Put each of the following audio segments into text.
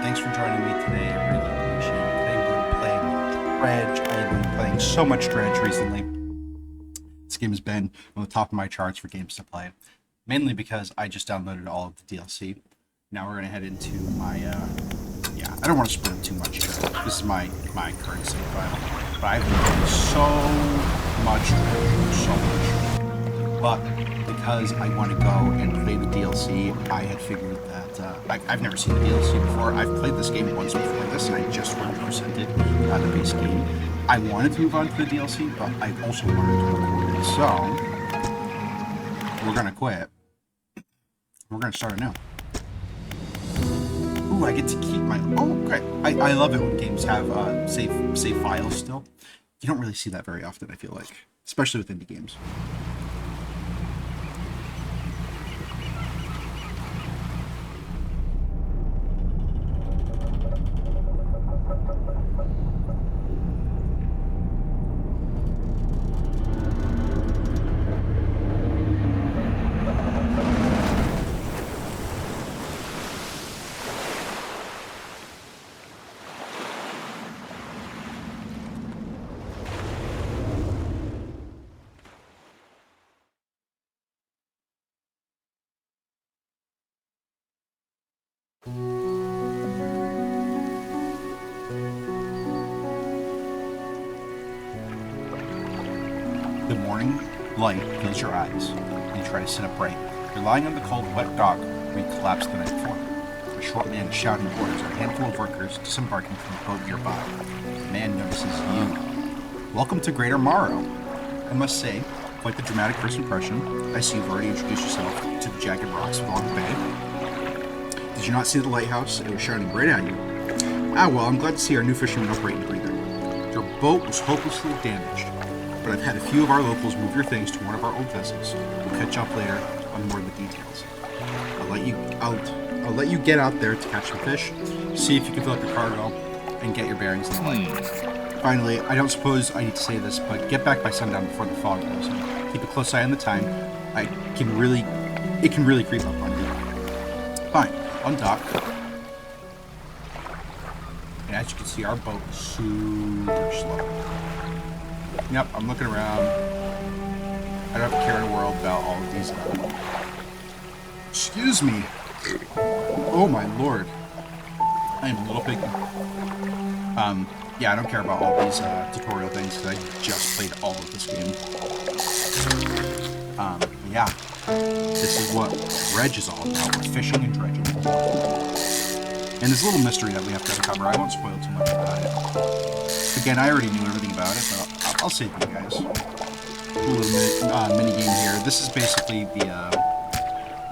Thanks for joining me today. I really appreciate it. Today we're playing Dredge. I have been playing so much Dredge recently. This game has been on the top of my charts for games to play, mainly because I just downloaded all of the DLC. Now we're going to head into my, I don't want to spoil too much here. This is my current save file. But I've been playing so much Dredge, but because I want to go and play the DLC, I had figured that I've never seen the DLC before. I've played this game once before this, and I just 100%ed the base game. I wanted to move on to the DLC, but I also wanted to record it, so we're gonna quit. We're gonna start anew. Ooh, I get to keep my. Oh, great! I love it when games have save files still. You don't really see that very often, I feel like, especially with indie games. The morning light fills your eyes, and you try to sit upright. You're lying on the cold, wet dock where you collapsed the night before. A short man is shouting orders at a handful of workers disembarking from a boat nearby. The man notices you. Welcome to Greater Morrow. I must say, quite the dramatic first impression. I see you've already introduced yourself to the jagged rocks along the bay. Did you not see the lighthouse? It was shining right at you. Ah, well, I'm glad to see our new fishermen upright and breathing. Your boat was hopelessly damaged, but I've had a few of our locals move your things to one of our old vessels. We'll catch up later on more of the details. I'll let you get out there to catch some fish, see if you can fill up your cargo, and get your bearings in the light. Finally, I don't suppose I need to say this, but get back by sundown before the fog rolls in. Keep a close eye on the time. It can really creep up on you. Fine, on dock. And as you can see, our boat is super slow. Yep, I'm looking around. I don't have a care in the world about all of these. Excuse me. Oh my lord. I am a little big. Yeah, I don't care about all these tutorial things because I just played all of this game. Yeah. This is what Dredge is all about. We're fishing and dredging. And this little mystery that we have to uncover, I won't spoil too much about it. Again, I already knew everything about it, but I'll save you guys. A little mini game here. This is basically the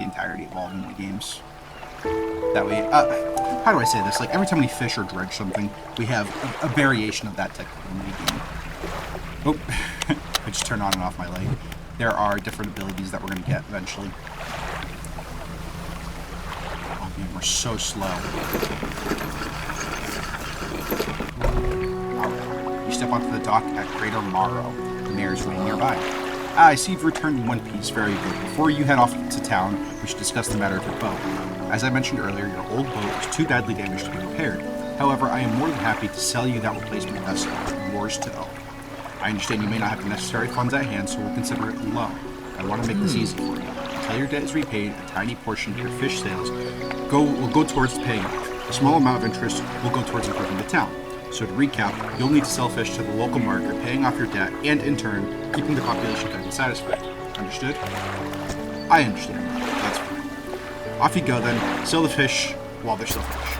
entirety of all mini games. That way, how do I say this? Like every time we fish or dredge something, we have a variation of that type of mini game. Oh, I just turned on and off my light. There are different abilities that we're going to get eventually. Oh man, we're so slow. You step onto the dock at Greater Morrow. The mayor is waiting nearby. I see you've returned in one piece. Very good. Before you head off to town, we should discuss the matter of your boat. As I mentioned earlier, your old boat is too badly damaged to be repaired. However, I am more than happy to sell you that replacement vessel. Yours to own. I understand you may not have the necessary funds at hand, so we'll consider it a loan. I want to make this easy for you. Until your debt is repaid, a tiny portion of your fish sales will go towards paying off. A small amount of interest will go towards improving the town. So to recap, you'll need to sell fish to the local market, paying off your debt, and in turn, keeping the population fed and satisfied. Understood? I understand. That's fine. Off you go then, sell the fish while they're still fresh.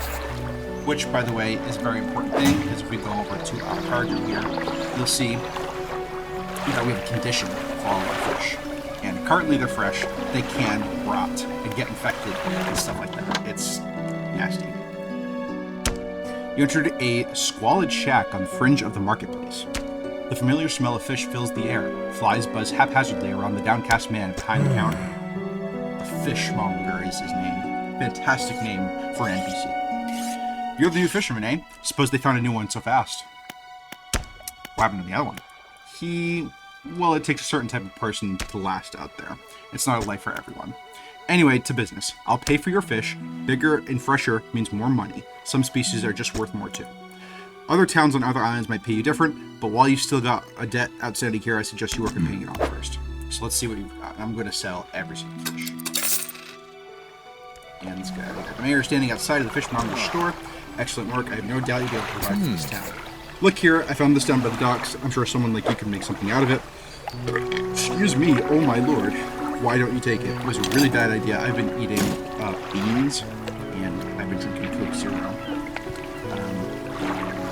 Which, by the way, is a very important thing, because if we go over to our cargo here, you'll see that we have a condition for all of our fish. And currently they're fresh, they can rot and get infected and stuff like that. It's nasty. You entered a squalid shack on the fringe of the marketplace. The familiar smell of fish fills the air. Flies buzz haphazardly around the downcast man behind the counter. The Fishmonger is his name. Fantastic name for an NPC. You're the new fisherman, eh? Suppose they found a new one so fast. What happened to the other one? Well, it takes a certain type of person to last out there. It's not a life for everyone. Anyway, to business. I'll pay for your fish. Bigger and fresher means more money. Some species are just worth more too. Other towns on other islands might pay you different, but while you've still got a debt outstanding here, I suggest you work on paying it off first. So let's see what you've got. I'm going to sell every single fish. And this guy. The mayor is standing outside of the fishmonger's store. Excellent work. I have no doubt you'll be able to provide for this town. Look here, I found this down by the docks. I'm sure someone like you can make something out of it. Excuse me, oh my lord. Why don't you take it? It was a really bad idea. I've been eating beans, and I've been drinking Coke Zero.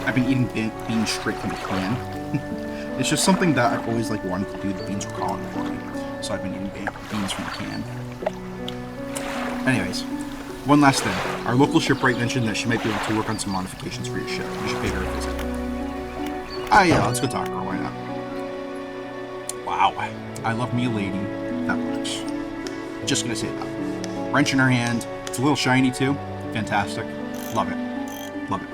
I've been eating beans straight from the can. It's just something that I've always wanted to do. The beans were calling for me, so I've been eating beans from the can. Anyways, one last thing. Our local shipwright mentioned that she might be able to work on some modifications for your ship. You should pay her a visit. Yeah, let's go talk to her. Why not? Wow, I love me a lady. That works. Just gonna say that. Wrench in her hand. It's a little shiny too. Fantastic. Love it. Love it.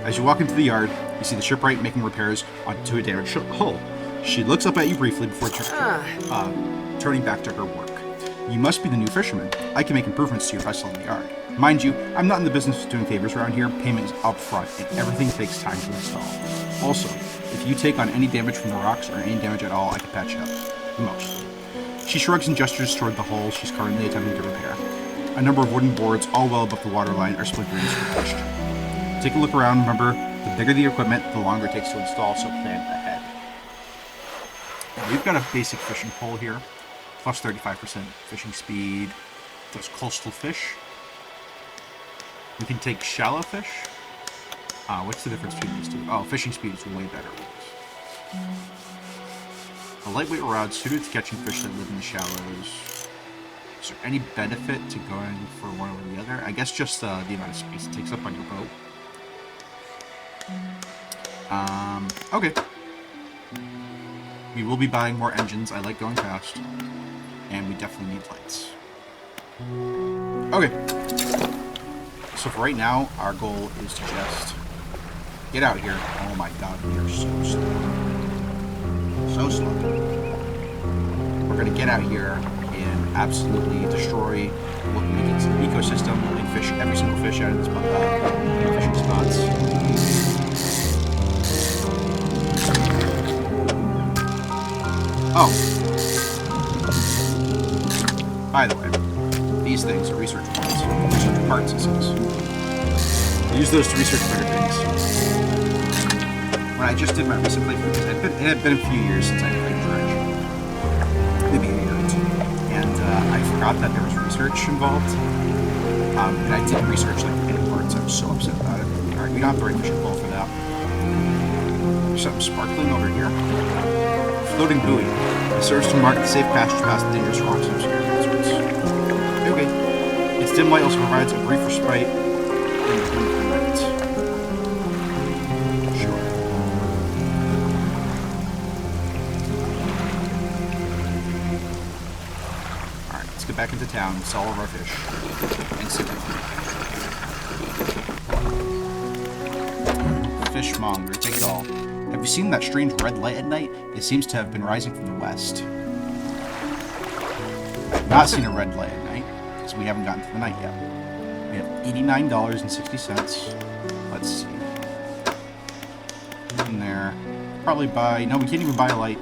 As you walk into the yard, you see the shipwright making repairs onto a damaged hull. She looks up at you briefly before turning back to her work. You must be the new fisherman. I can make improvements to your vessel in the yard. Mind you, I'm not in the business of doing favors around here. Payment is up front, and everything takes time to install. Also, if you take on any damage from the rocks or any damage at all, I can patch it up. Most. She shrugs and gestures toward the hole she's currently attempting to repair. A number of wooden boards, all well above the waterline, are splintered and scratched. Take a look around. Remember, the bigger the equipment, the longer it takes to install, so plan ahead. Now, we've got a basic fishing pole here, plus 35% fishing speed. Those coastal fish. We can take shallow fish. What's the difference between these two? Oh, fishing speed is way better. A lightweight rod suited to catching fish that live in the shallows. Is there any benefit to going for one or the other? I guess just the amount of space it takes up on your boat. Okay. We will be buying more engines. I like going fast. And we definitely need lights. Okay. So for right now, our goal is to just get out of here. Oh my god, we are so slow. So slow. We're going to get out here and absolutely destroy what we make an ecosystem and fish every single fish out of this fishing spots. Oh. By the way, these things are research points. Research parts, it says. Use those to research better things. When I just did my recent playthrough, because it had been a few years since I played Dredge. Maybe a year or two. And I forgot that there was research involved. And I did research any parts. I was so upset about it. Alright, we don't have the right fishing pole for that. There's something sparkling over here. Floating buoy. It serves to mark the safe passage past the dangerous rocks and obscure hazards. Okay. Its dim light also provides a brief respite in the night. Sure. Alright, let's get back into town and sell all of our fish. And sit down. Fishmonger, take it all. Have you seen that strange red light at night? It seems to have been rising from the west. I've not seen a red light at night, because we haven't gotten to the night yet. We have $89.60. Let's see. In there. Probably buy... No, we can't even buy a light.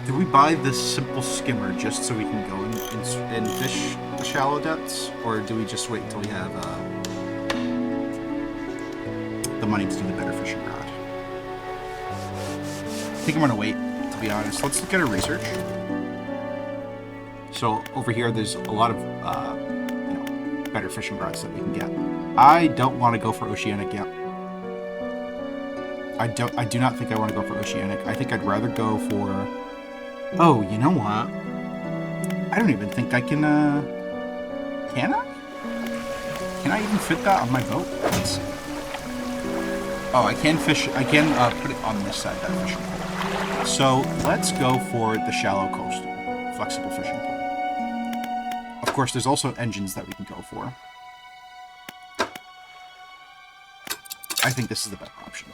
Do we buy this simple skimmer just so we can go and fish the shallow depths? Or do we just wait until we have... the money to do the better fishing rod? I think I'm gonna wait, to be honest. Let's look at our research. So over here, there's a lot of better fishing rods that we can get. I don't want to go for oceanic yet. I do not think I want to go for oceanic. I think I'd rather go for... Oh, you know what? I don't even think I can. Can I? Can I even fit that on my boat? Let's see. Oh, I can fish. I can put it on this side, that fishing pole. So let's go for the shallow coastal flexible fishing pole. Of course, there's also engines that we can go for. I think this is the better option.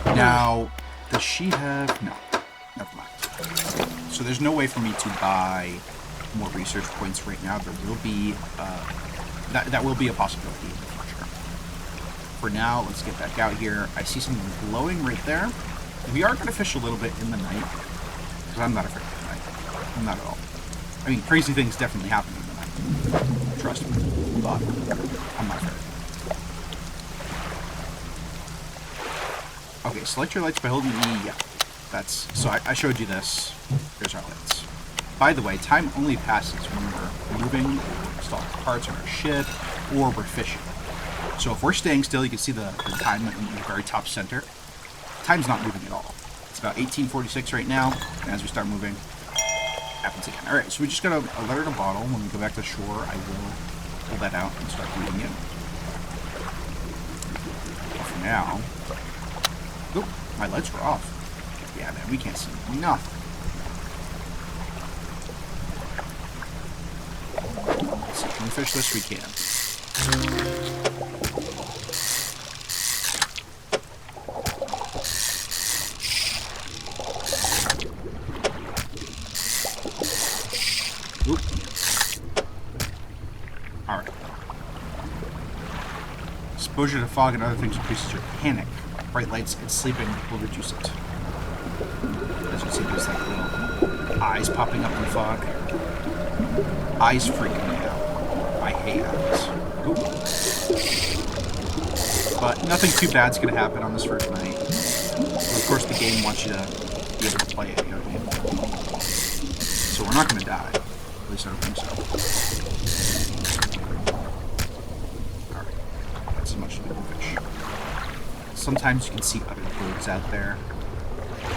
Now, does she have... No. Never mind. Okay, so there's no way for me to buy more research points right now. There will be, that will be a possibility in the future. For now, let's get back out here. I see something glowing right there. We are going to fish a little bit in the night, because I'm not afraid of the night. I'm not at all. I mean, crazy things definitely happen in the night. Trust me. But I'm not afraid. Okay, select your lights by holding E. Yeah, that's... So I showed you this. Here's our lights. By the way, time only passes when we're moving, or installing parts on our ship, or we're fishing. So if we're staying still, you can see the time in the very top center. Time's not moving at all. It's about 18:46 right now, and as we start moving, it happens again. Alright, so we just got a letter in a bottle. When we go back to shore, I will pull that out and start reading it. But for now... Oop, my lights were off. Yeah, man, we can't see nothing. Let's see, can we fish this? We can. Oop. Alright. Exposure to fog and other things increases your panic. Bright lights and sleeping will reduce it. As you can see, there's like little eyes popping up in the fog. Eyes freak me out. I hate eyes. Oop. But nothing too bad's gonna happen on this first night. Of course, the game wants you to be able to play it, you know what I mean? So we're not gonna die. At least I don't think so. Alright. That's as much as we can fish. Sometimes you can see other birds out there.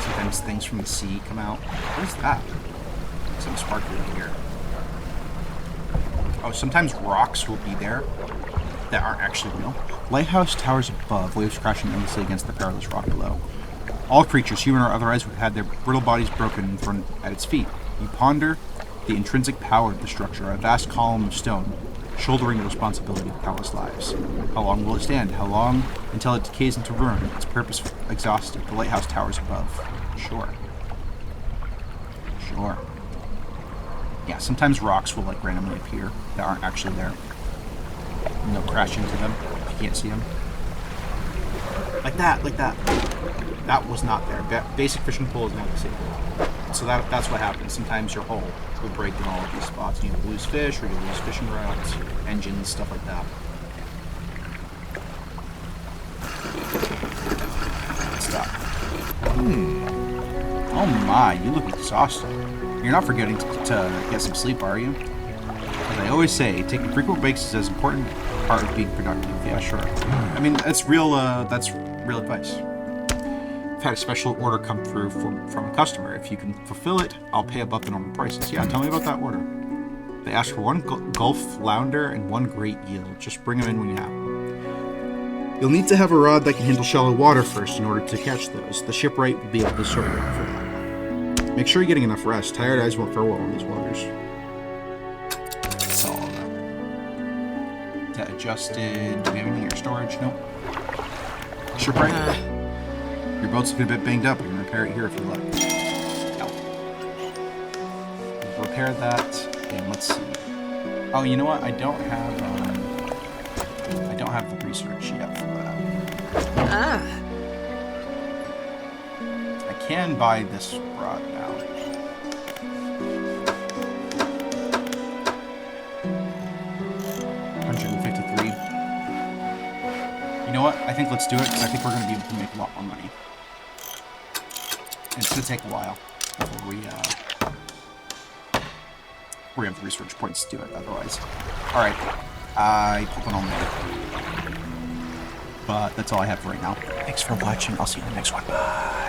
Sometimes things from the sea come out. What is that? Something sparkly over here. Oh, sometimes rocks will be there that aren't actually real. Lighthouse towers above, waves crashing endlessly against the perilous rock below. All creatures, human or otherwise, have had their brittle bodies broken and thrown at its feet. You ponder the intrinsic power of the structure, a vast column of stone, shouldering the responsibility of countless lives. How long will it stand? How long until it decays into ruin, its purpose exhausted? The lighthouse towers above. Sure. Sure. Yeah, sometimes rocks will like randomly appear that aren't actually there. And they'll crash into them if you can't see them. Like that, like that. That was not there. Basic fishing pole is not disabled. So that's what happens. Sometimes your hull will break in all of these spots. You lose fish, or you lose fishing rods, engines, stuff like that. Stop. Oh my, you look exhausted. You're not forgetting to get some sleep, are you? As I always say, taking frequent breaks is as important part of being productive. Yeah, sure. I mean, that's real advice. I've had a special order come through from a customer. If you can fulfill it, I'll pay above the normal prices. Yeah, tell me about that order. They asked for 1 Gulf flounder and 1 great eel. Just bring them in when you have them. You'll need to have a rod that can handle shallow water first in order to catch those. The shipwright will be able to sort you out for that. Make sure you're getting enough rest. Tired eyes won't fare well in these waters. That's all of them. That adjusted. Do we have anything in your storage? Nope. Shipwright? Your boat's looking a bit banged up. We can repair it here if you like. No. We'll repair that. And let's see. Oh, you know what? I don't have the research yet for that. I can buy this rod now. $153. You know what? I think let's do it, because I think we're going to be able to make a lot more money. And it's going to take a while before we have the research points to do it otherwise. Alright. I put one on there. But that's all I have for right now. Thanks for watching. I'll see you in the next one. Bye.